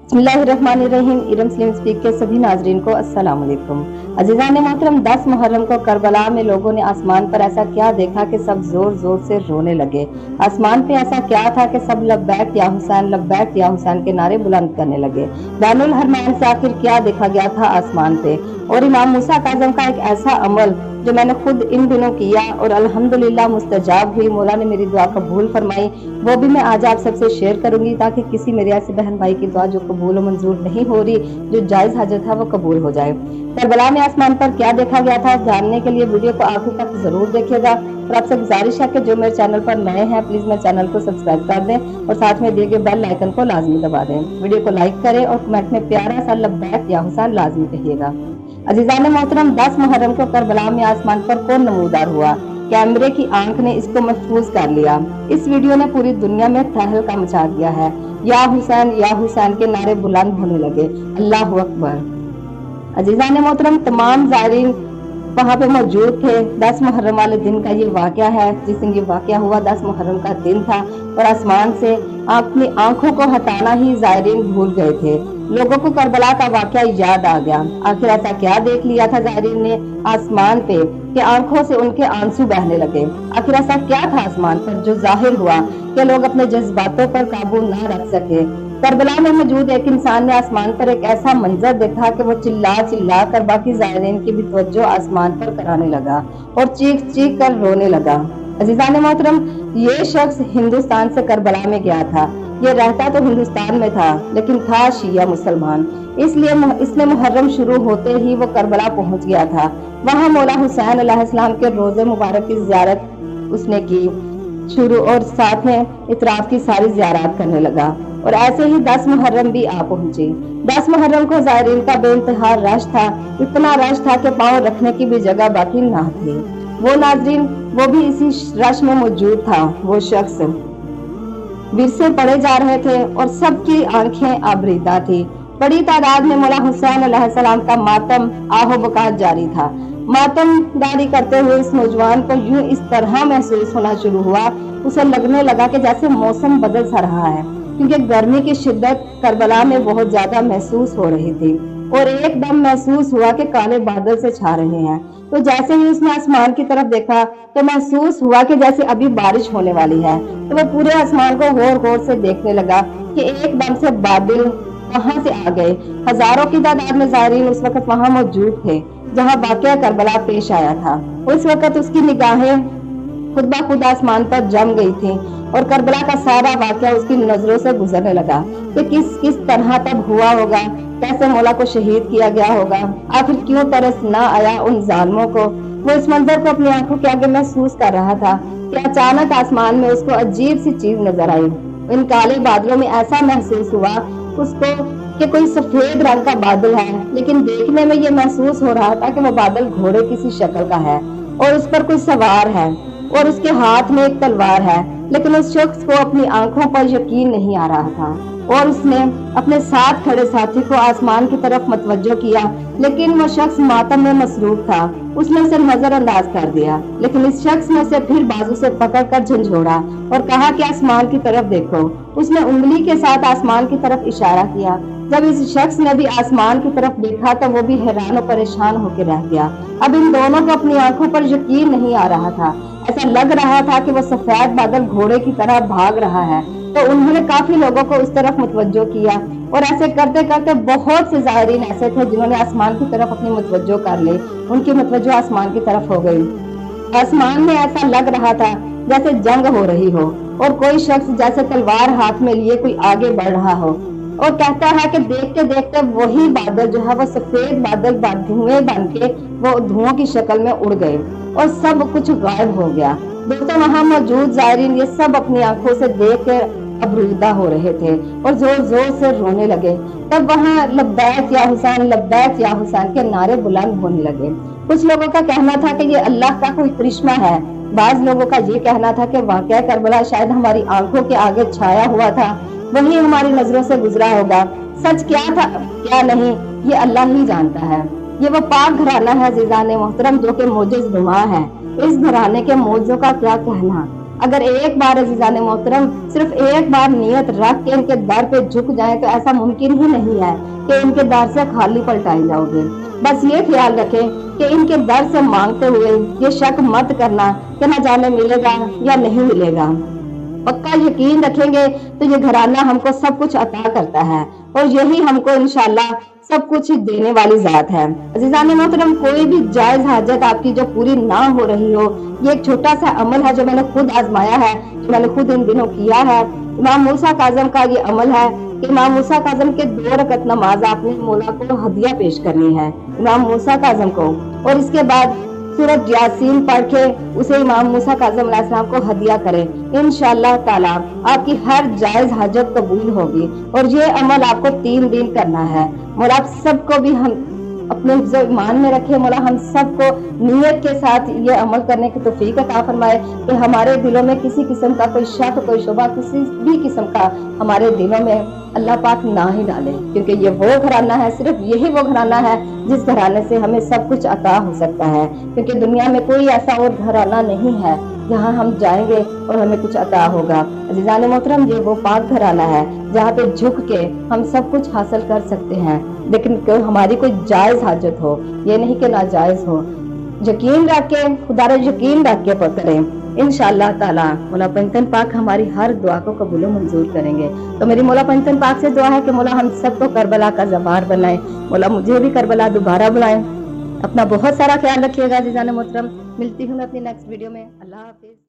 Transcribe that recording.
बिस्मिल्लाहिर्रहमानिर्रहीम। Iram slim speak के सभी नाजरीन को अस्सलाम वालेकुम। अज़ीज़ान मोहतरम, 10 मुहर्रम को करबला में लोगों ने आसमान पर ऐसा क्या देखा कि सब जोर जोर से रोने लगे। आसमान पे ऐसा क्या था कि सब लब्बैक या हुसैन के नारे बुलंद करने लगे। बैनुल हरमैन से आखिर क्या देखा गया था आसमान पे, और इमाम मूसा काज़म का एक ऐसा अमल जो मैंने खुद इन दिनों किया और अल्हम्दुलिल्लाह मुस्तजाब हुई, मौला ने मेरी दुआ कबूल फरमाई, वो भी मैं आज आप सबसे शेयर करूंगी ताकि किसी मेरे ऐसे बहन भाई की दुआ जो कबूल मंजूर नहीं हो रही, जो जायज हाजत है, वो कबूल हो जाए। करबला में आसमान पर क्या देखा गया था, जानने के लिए वीडियो को आखिर तक जरूर देखिएगा। और आपसे गुजारिश है कि जो मेरे चैनल पर नए हैं प्लीज मेरे चैनल को सब्सक्राइब कर दें और साथ में दिए गए बेल आइकन को लाजमी दबा दें। वीडियो को लाइक करें और कमेंट में प्यारा सा लब्बैक या हुसैन लाजमी कहिएगा। अजीजान मोहतरम, 10 मुहर्रम को करबला में आसमान पर कौन नमूदार हुआ? कैमरे की आंख ने इसको महफूज कर लिया। इस वीडियो ने पूरी दुनिया में तहलका मचा दिया है। या हुसैन के नारे बुलंद होने लगे। अल्लाह अकबर। अजीजान मोहतरम, तमाम ज़ायरीन वहाँ पे मौजूद थे। 10 मुहर्रम वाले दिन का ये वाकया है। जिस दिन ये वाकया हुआ 10 मुहर्रम का दिन था और आसमान से अपनी आंखों को हटाना ही ज़ायरीन भूल गए थे। लोगों को करबला का वाकया याद आ गया। आखिर ऐसा क्या देख लिया था ज़ायरीन ने आसमान पे कि आंखों से उनके आंसू बहने लगे। आखिर ऐसा क्या था आसमान पर जो जाहिर हुआ कि लोग अपने जज्बातों पर काबू न रख सके। करबला में मौजूद एक इंसान ने आसमान पर एक ऐसा मंजर देखा कि वो चिल्ला चिल्ला कर बाकी ज़ायरीन की भी तवज्जो आसमान पर कराने लगा और चीख चीख कर रोने लगा। अजीज़ान मोहतरम, ये शख्स हिंदुस्तान से करबला में गया था। ये रहता तो हिंदुस्तान में था लेकिन था शिया मुसलमान, इसलिए इसने मुहर्रम शुरू होते ही वो करबला पहुंच गया था। वहां मौला हुसैन अलैहिस्सलाम के रोजे मुबारक की ज़ियारत उसने की शुरू और साथ में इतराफ की सारी ज़ियारत करने लगा। और ऐसे ही 10 मुहर्रम भी आ पहुंची। 10 मुहर्रम को ज़ायरीन का बेइंतहा रश था। इतना रश था कि पाँव रखने की भी जगह बाकी ना थी। वो नाज़रीन वो भी इसी रश में मौजूद था। वो शख्स विरसे पड़े जा रहे थे और सबकी आंखें आबरीदा थी। बड़ी तादाद में मौला हुसैन अलैहिस्सलाम का मातम आहो बका जारी था। मातमदारी करते हुए इस नौजवान को यूं इस तरह महसूस होना शुरू हुआ, उसे लगने लगा कि जैसे मौसम बदल सा रहा है, क्योंकि गर्मी की शिद्दत करबला में बहुत ज्यादा महसूस हो रही थी और एकदम महसूस हुआ कि काले बादल से छा रहे हैं। तो जैसे ही उसने आसमान की तरफ देखा तो महसूस हुआ कि जैसे अभी बारिश होने वाली है। तो वो पूरे आसमान को गौर गौर से देखने लगा कि एकदम से बादल कहां से आ गए। हजारों की तादाद में ज़ायरीन उस वक्त वहां मौजूद थे जहां वाकया करबला पेश आया था। उस वक्त उसकी निगाहें खुद ब खुद आसमान पर जम गई थी और करबला का सारा वाकया उसकी नजरों से गुजरने लगा कि किस किस तरह तब हुआ होगा, कैसे मौला को शहीद किया गया होगा, आखिर क्यों तरस ना आया उन जालिमों को। वो इस मंजर को अपनी आंखों के आगे महसूस कर रहा था कि अचानक आसमान में उसको अजीब सी चीज नजर आई। इन काले बादलों में ऐसा महसूस हुआ उसको कि कोई सफेद रंग का बादल है, लेकिन देखने में ये महसूस हो रहा था कि वो बादल घोड़े किसी शक्ल का है और उस पर कोई सवार है और उसके हाथ में एक तलवार है। लेकिन उस शख्स को अपनी आंखों पर यकीन नहीं आ रहा था और उसने अपने साथ खड़े साथी को आसमान की तरफ मतवज्जो किया, लेकिन वो शख्स मातम में मसरूफ था। उसने उसे नजरअंदाज कर दिया, लेकिन इस शख्स ने उसे फिर बाजू से पकड़कर झंझोड़ा और कहा कि आसमान की तरफ देखो। उसने उंगली के साथ आसमान की तरफ इशारा किया। जब इस शख्स ने भी आसमान की तरफ देखा तो वो भी हैरान और परेशान होकर रह गया। अब इन दोनों को अपनी आंखों पर यकीन नहीं आ रहा था। ऐसा लग रहा था कि वो सफेद बादल घोड़े की तरह भाग रहा है। तो उन्होंने काफी लोगों को उस तरफ मुतवज्जो किया और ऐसे करते करते बहुत से ज़ायरीन ऐसे थे जिन्होंने आसमान की तरफ अपनी मुतवज्जो कर ली। उनकी मुतवज्जो आसमान की तरफ हो गई। आसमान में ऐसा लग रहा था जैसे जंग हो रही हो और कोई शख्स जैसे तलवार हाथ में लिए कोई आगे बढ़ रहा हो और कहता है कि देखते देखते वही बादल जो है वो सफेद बादल धुएं बन के वो धुओं की शक्ल में उड़ गए और सब कुछ गायब हो गया। दोस्तों, वहां मौजूद ज़ायरीन ये सब अपनी आंखों से देख कर अबरूदा हो रहे थे और जोर जोर से रोने लगे। तब वहां लब्बैक या हुसैन के नारे बुलंद होने लगे। कुछ लोगों का कहना था कि ये अल्लाह का कोई करिश्मा है। बाज लोगों का ये कहना था कि वाकया करबला शायद हमारी आंखों के आगे छाया हुआ था, वही हमारी नजरों से गुजरा होगा। सच क्या था क्या नहीं ये अल्लाह ही जानता है। ये वो पाक घराना है अज़ीज़ान मोहतरम जो के मोजिज़ नुमा है। इस घराने के मौजों का क्या कहना। अगर एक बार अजीजान मोहतरम सिर्फ एक बार नियत रख के इनके दर पे झुक जाए तो ऐसा मुमकिन ही नहीं है कि इनके दर से खाली पलटाए जाओगे। बस ये ख्याल रखें कि इनके दर से मांगते हुए ये शक मत करना कि न जाने मिलेगा या नहीं मिलेगा। पक्का यकीन रखेंगे तो ये घराना हमको सब कुछ अता करता है और यही हमको इंशाल्लाह सब कुछ देने वाली जात है। अजीजान मोहतरम, कोई भी जायज हाजत आपकी जो पूरी ना हो रही हो, ये एक छोटा सा अमल है जो मैंने खुद आजमाया है, जो मैंने खुद इन दिनों किया है। इमाम मूसा काज़म का ये अमल है कि इमाम मूसा काज़म के 2 रकत नमाज आपने मौला को हदिया पेश करनी है, इमाम मूसा काज़म को, और इसके बाद सूरत यासीन पढ़ के उसे इमाम मूसा काज़म अलैहिस्सलाम को हदिया करें। इंशाअल्लाह ताला आपकी हर जायज हाजत कबूल होगी। और ये अमल आपको 3 दिन करना है। मौला आप सबको भी हम अपने ईमान में रखे। मौला हम सबको नियत के साथ ये अमल करने की तौफीक अता फरमाए कि हमारे दिलों में किसी किस्म का कोई शक, कोई शुबा, किसी भी किस्म का हमारे दिलों में अल्लाह पाक ना ही डाले, क्योंकि ये वो घराना है, सिर्फ यही वो घराना है जिस घराने से हमें सब कुछ अता हो सकता है। क्योंकि दुनिया में कोई ऐसा और घराना नहीं है जहाँ हम जाएंगे और हमें कुछ अता होगा। अजीजान मोहतरम, ये वो पाक घराना है जहाँ पे झुक के हम सब कुछ हासिल कर सकते हैं, लेकिन हमारी कोई जायज हाजत हो, ये नहीं कि नाजायज हो। यकीन रख के, खुदा रे यकीन रख के करें। इंशाअल्लाह ताला मौला पंजतन पाक हमारी हर दुआ को कबूल मंजूर करेंगे। तो मेरी मौला पंजतन पाक से दुआ है कि मौला हम सबको करबला का ज़बार बनाए, मौला मुझे भी करबला दोबारा बुलाए। अपना बहुत सारा ख्याल रखिएगा अज़ीज़ान मोहतरम। मिलती हूँ मैं अपनी नेक्स्ट वीडियो में। अल्लाह हाफिज़।